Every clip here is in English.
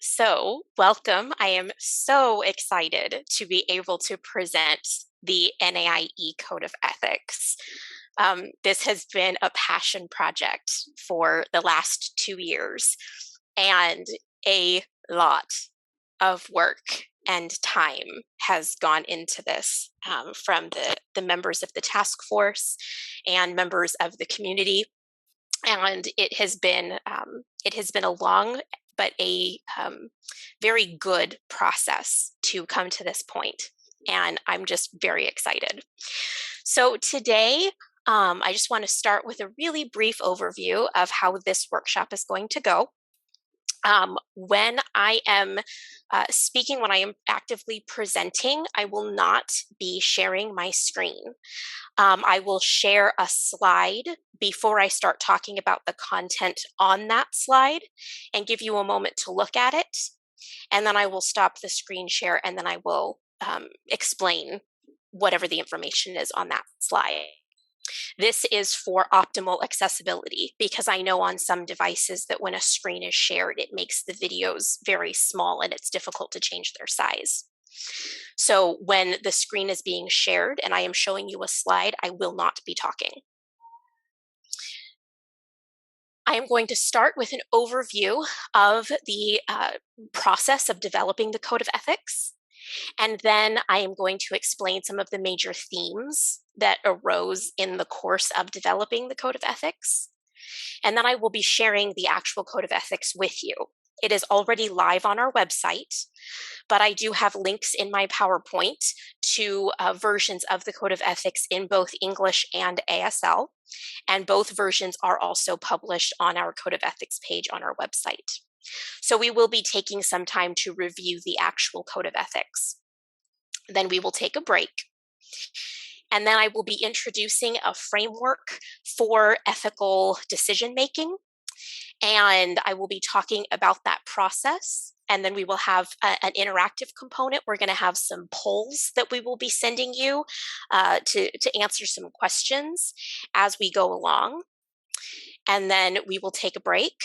So, welcome. I am so excited to be able to present the NAIE Code of Ethics. This has been a passion project for the last 2 years, and a lot of work and time has gone into this from the members of the task force and members of the community. And it has been a long but a very good process to come to this point, and I'm just very excited. So today, I just want to start with a really brief overview of how this workshop is going to go. When I am speaking, when I am actively presenting, I will not be sharing my screen. I will share a slide before I start talking about the content on that slide and give you a moment to look at it. And then I will stop the screen share and then I will explain whatever the information is on that slide. This is for optimal accessibility because I know on some devices that when a screen is shared, it makes the videos very small and it's difficult to change their size. So when the screen is being shared and I am showing you a slide, I will not be talking. I am going to start with an overview of the process of developing the Code of Ethics. And then I am going to explain some of the major themes that arose in the course of developing the Code of Ethics. And then I will be sharing the actual Code of Ethics with you. It is already live on our website, but I do have links in my PowerPoint to versions of the Code of Ethics in both English and ASL. And both versions are also published on our Code of Ethics page on our website. So we will be taking some time to review the actual Code of Ethics. Then we will take a break. And then I will be introducing a framework for ethical decision making. And I will be talking about that process. And then we will have an interactive component. We're going to have some polls that we will be sending you to answer some questions as we go along. And then we will take a break.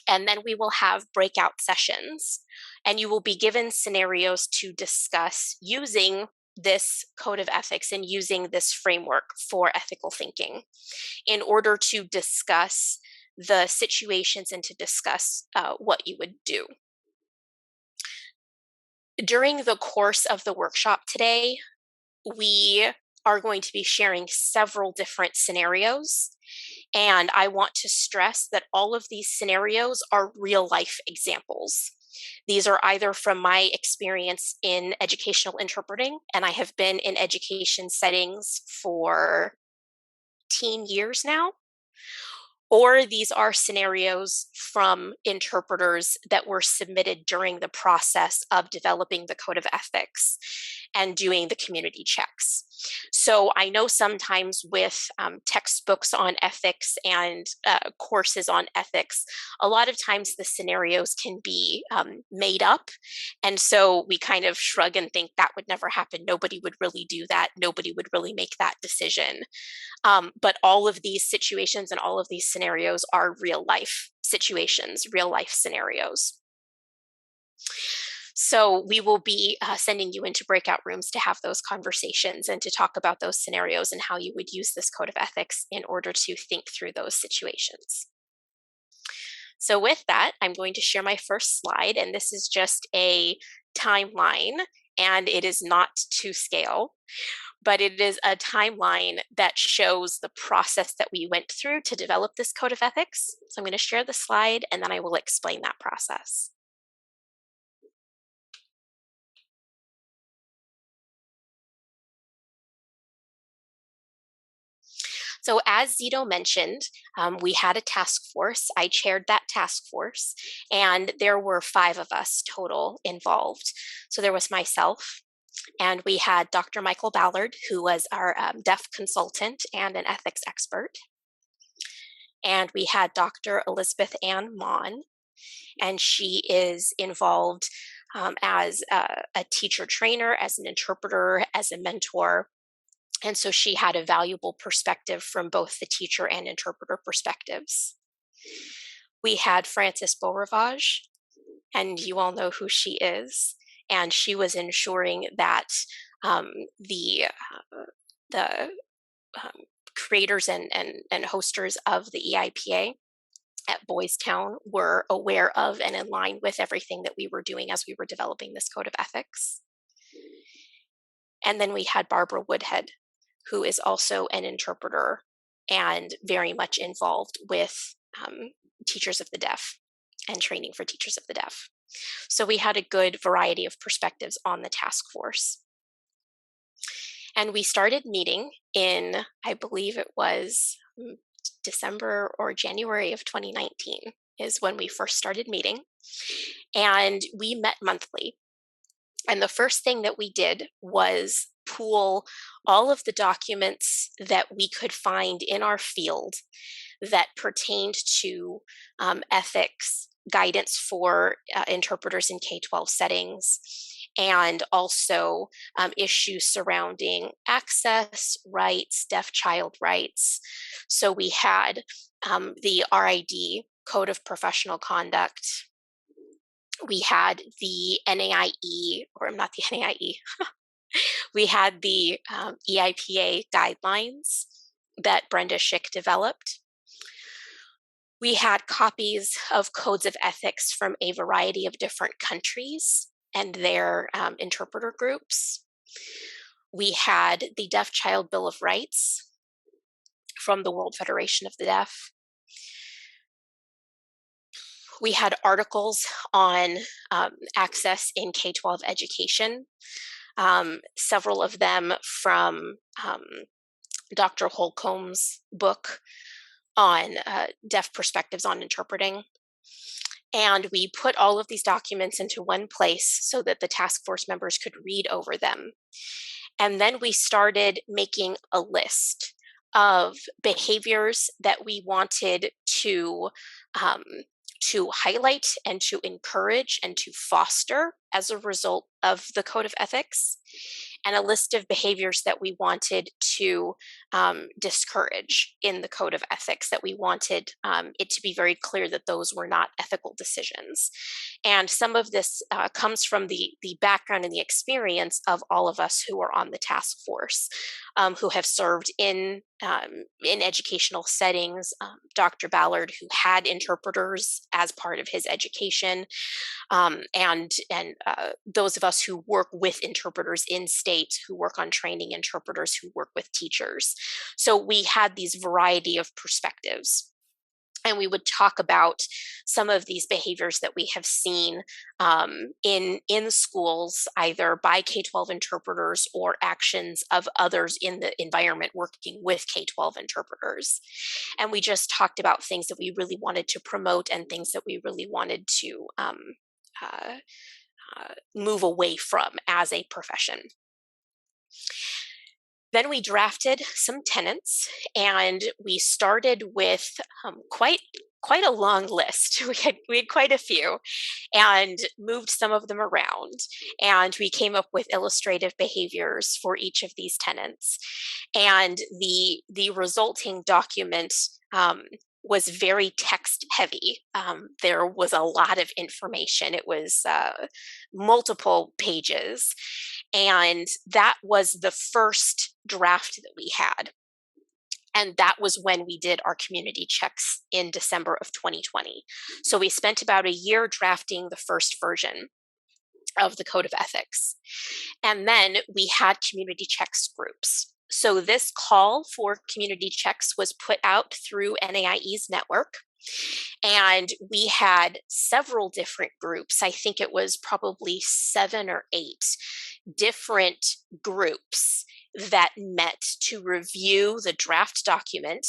And then we will have breakout sessions. And you will be given scenarios to discuss using this Code of Ethics and using this framework for ethical thinking in order to discuss the situations and to discuss what you would do. During the course of the workshop today, we are going to be sharing several different scenarios. And I want to stress that all of these scenarios are real life examples. These are either from my experience in educational interpreting, and I have been in education settings for 10 years now, or these are scenarios from interpreters that were submitted during the process of developing the Code of Ethics and doing the community checks. So I know sometimes with textbooks on ethics and courses on ethics, a lot of times the scenarios can be made up. And so we kind of shrug and think that would never happen. Nobody would really do that. Nobody would really make that decision. But all of these situations and all of these scenarios are real life situations, real life scenarios. So we will be sending you into breakout rooms to have those conversations and to talk about those scenarios and how you would use this Code of Ethics in order to think through those situations. So with that, I'm going to share my first slide, and this is just a timeline, and it is not to scale, but it is a timeline that shows the process that we went through to develop this Code of Ethics. So I'm going to share the slide, and then I will explain that process. So as Zito mentioned, we had a task force. I chaired that task force, and there were 5 of us total involved. So there was myself, and we had Dr. Michael Ballard, who was our deaf consultant and an ethics expert. And we had Dr. Elizabeth Ann Mon, and she is involved as a teacher trainer, as an interpreter, as a mentor. And so she had a valuable perspective from both the teacher and interpreter perspectives. We had Francis Beaurivage, and you all know who she is. And she was ensuring that um, the the um, creators and hosters of the EIPA at Boys Town were aware of and in line with everything that we were doing as we were developing this code of ethics. And then we had Barbara Woodhead, who is also an interpreter and very much involved with teachers of the deaf and training for teachers of the deaf. So we had a good variety of perspectives on the task force. And we started meeting in, I believe it was December or January of 2019 is when we first started meeting. And we met monthly. And the first thing that we did was pool all of the documents that we could find in our field that pertained to ethics, guidance for interpreters in K-12 settings, and also issues surrounding access, rights, deaf child rights. So we had the RID, Code of Professional Conduct. We had the NAIE, or not the NAIE, we had the EIPA guidelines that Brenda Schick developed. We had copies of codes of ethics from a variety of different countries and their interpreter groups. We had the Deaf Child Bill of Rights from the World Federation of the Deaf. We had articles on access in K-12 education, several of them from Dr. Holcomb's book on deaf perspectives on interpreting. And we put all of these documents into one place so that the task force members could read over them. And then we started making a list of behaviors that we wanted to highlight and to encourage and to foster as a result of the code of ethics, and a list of behaviors that we wanted to discourage in the code of ethics, that we wanted it to be very clear that those were not ethical decisions. And some of this comes from the background and the experience of all of us who are on the task force, who have served in educational settings. Dr. Ballard, who had interpreters as part of his education, and those of us who work with interpreters in state, who work on training interpreters, who work with teachers. So we had these variety of perspectives. And we would talk about some of these behaviors that we have seen in schools, either by K-12 interpreters or actions of others in the environment working with K-12 interpreters. And we just talked about things that we really wanted to promote and things that we really wanted to move away from as a profession. Then we drafted some tenets, and we started with quite a long list. We had quite a few, and moved some of them around. And we came up with illustrative behaviors for each of these tenets. And the resulting document was very text heavy. There was a lot of information. It was multiple pages. And that was the first draft that we had. And that was when we did our community checks in December of 2020. So we spent about a year drafting the first version of the Code of Ethics. And then we had community checks groups. So this call for community checks was put out through NAIE's network. And we had several different groups. I think it was probably 7 or 8 different groups that met to review the draft document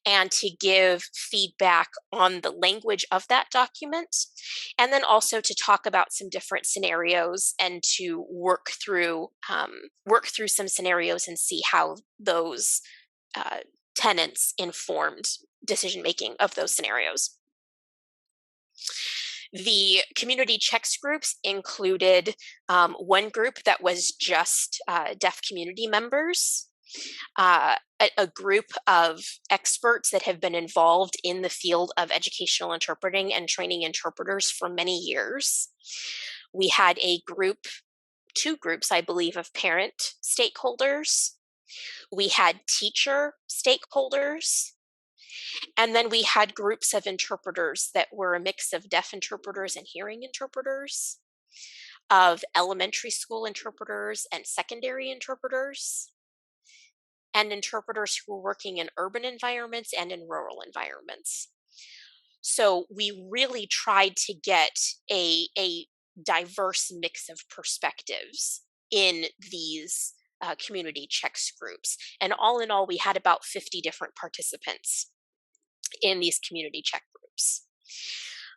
and to give feedback on the language of that document, and then also to talk about some different scenarios and to work through some scenarios and see how those tenets informed decision making of those scenarios. The community checks groups included one group that was just deaf community members, a group of experts that have been involved in the field of educational interpreting and training interpreters for many years. We had two groups, I believe, of parent stakeholders. We had teacher stakeholders. And then we had groups of interpreters that were a mix of deaf interpreters and hearing interpreters, of elementary school interpreters and secondary interpreters, and interpreters who were working in urban environments and in rural environments. So we really tried to get a diverse mix of perspectives in these community checks groups. And all in all, we had about 50 different participants in these community check groups.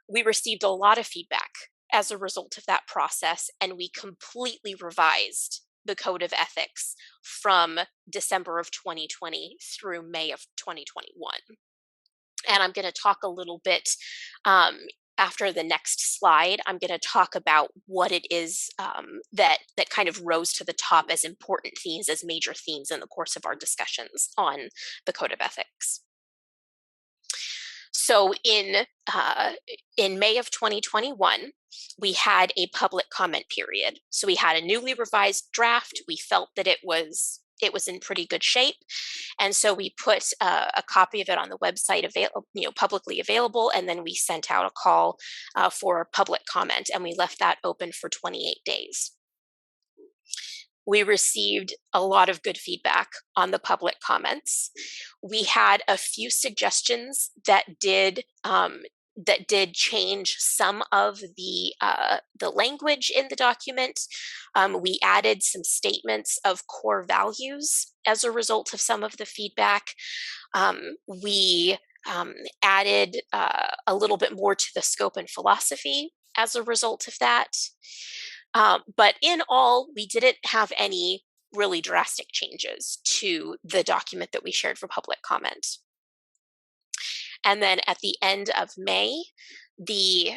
We received a lot of feedback as a result of that process, and we completely revised the Code of Ethics from December of 2020 through May of 2021. And I'm going to talk a little bit after the next slide. I'm going to talk about what it is that kind of rose to the top as important themes, as major themes in the course of our discussions on the Code of Ethics. So in May of 2021, we had a public comment period. So we had a newly revised draft. We felt that it was in pretty good shape, and so we put a copy of it on the website, publicly available, and then we sent out a call for public comment, and we left that open for 28 days. We received a lot of good feedback on the public comments. We had a few suggestions that did change some of the language in the document. We added some statements of core values as a result of some of the feedback. We added a little bit more to the scope and philosophy as a result of that. But in all, we didn't have any really drastic changes to the document that we shared for public comment. And then at the end of May, the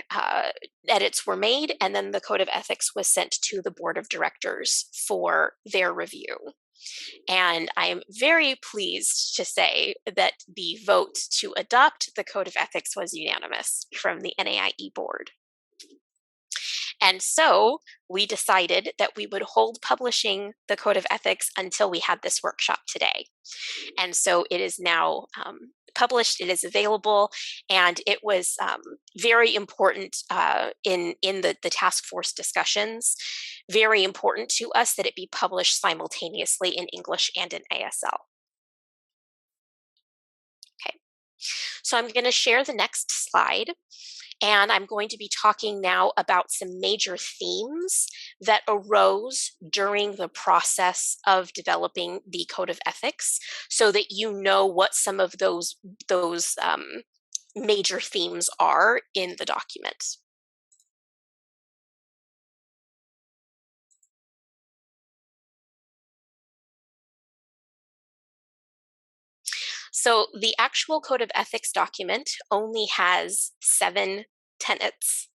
edits were made, and then the Code of Ethics was sent to the Board of Directors for their review. And I am very pleased to say that the vote to adopt the Code of Ethics was unanimous from the NAIE board. And so we decided that we would hold publishing the Code of Ethics until we had this workshop today. And so it is now published, it is available, and it was very important in the task force discussions, very important to us that it be published simultaneously in English and in ASL. Okay, so I'm going to share the next slide. And I'm going to be talking now about some major themes that arose during the process of developing the Code of Ethics, so that you know what some of those major themes are in the document. So the actual Code of Ethics document only has 7 tenets,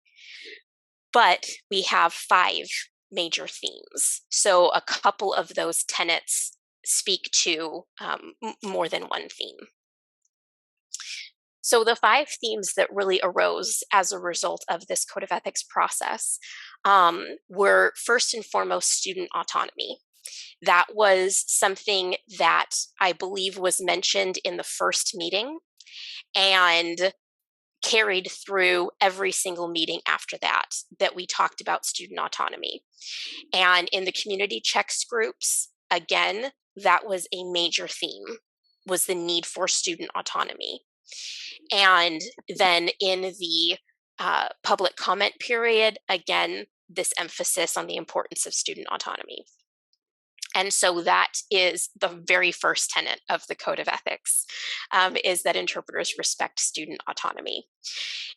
but we have 5 major themes. So a couple of those tenets speak to more than one theme. So the 5 themes that really arose as a result of this Code of Ethics process were first and foremost student autonomy. That was something that I believe was mentioned in the first meeting and carried through every single meeting after that we talked about student autonomy. And in the community checks groups, again, that was a major theme, was the need for student autonomy. And then in the public comment period, again, this emphasis on the importance of student autonomy. And so that is the very first tenet of the Code of Ethics, is that interpreters respect student autonomy.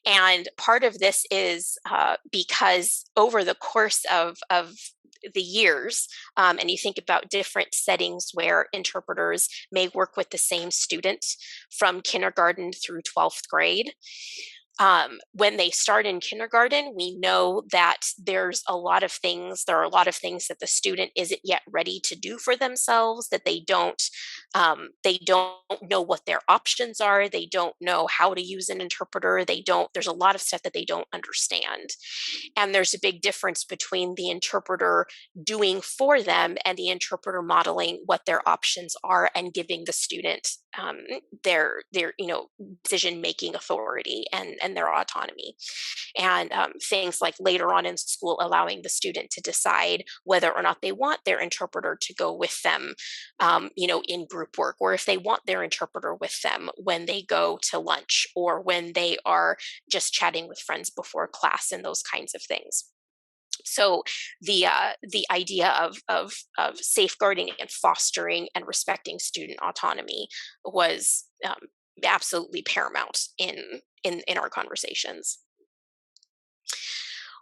And part of this is because over the course of the years, and you think about different settings where interpreters may work with the same student from kindergarten through 12th grade, When they start in kindergarten, we know that there are a lot of things that the student isn't yet ready to do for themselves, that they don't know what their options are. They don't know how to use an interpreter. There's a lot of stuff that they don't understand. And there's a big difference between the interpreter doing for them and the interpreter modeling what their options are and giving the student their decision making authority and their autonomy. And things like later on in school, allowing the student to decide whether or not they want their interpreter to go with them, in group work, or if they want their interpreter with them when they go to lunch or when they are just chatting with friends before class, and those kinds of things. So the idea of safeguarding and fostering and respecting student autonomy was absolutely paramount in our conversations.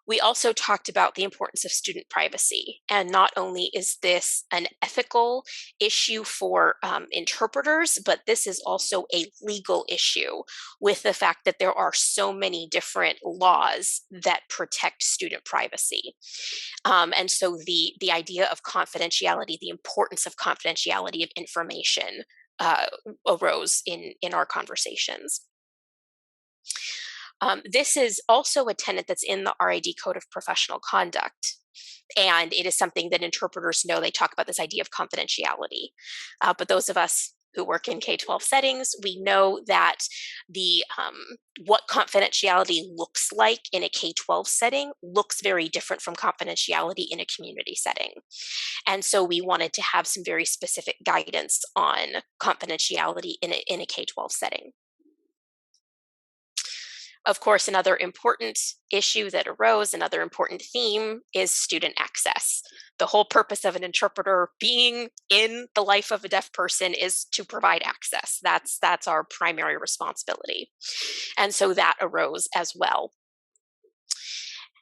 We also talked about the importance of student privacy. And not only is this an ethical issue for interpreters, but this is also a legal issue with the fact that there are so many different laws that protect student privacy. And so the idea of confidentiality, the importance of confidentiality of information, uh, arose in our conversations. This is also a tenet that's in the RID Code of Professional Conduct. And it is something that interpreters know. They talk about this idea of confidentiality. But those of us who work in K-12 settings, we know that the what confidentiality looks like in a K-12 setting looks very different from confidentiality in a community setting. And so we wanted to have some very specific guidance on confidentiality in a K-12 setting. Of course, another important issue that arose, another important theme, is student access. The whole purpose of an interpreter being in the life of a deaf person is to provide access. That's our primary responsibility. And so that arose as well.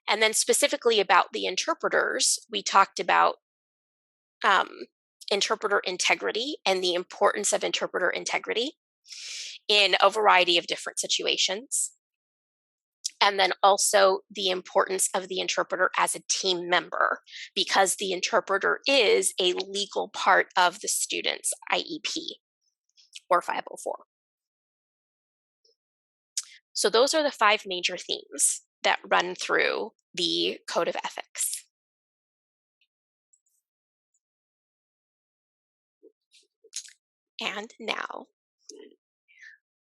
And then specifically about the interpreters, we talked about um, interpreter integrity and the importance of interpreter integrity in a variety of different situations. And then also the importance of the interpreter as a team member, because the interpreter is a legal part of the student's IEP or 504. So those are the five major themes that run through the Code of Ethics. And now,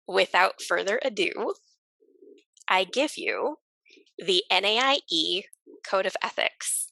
without further ado, I give you the NAIE Code of Ethics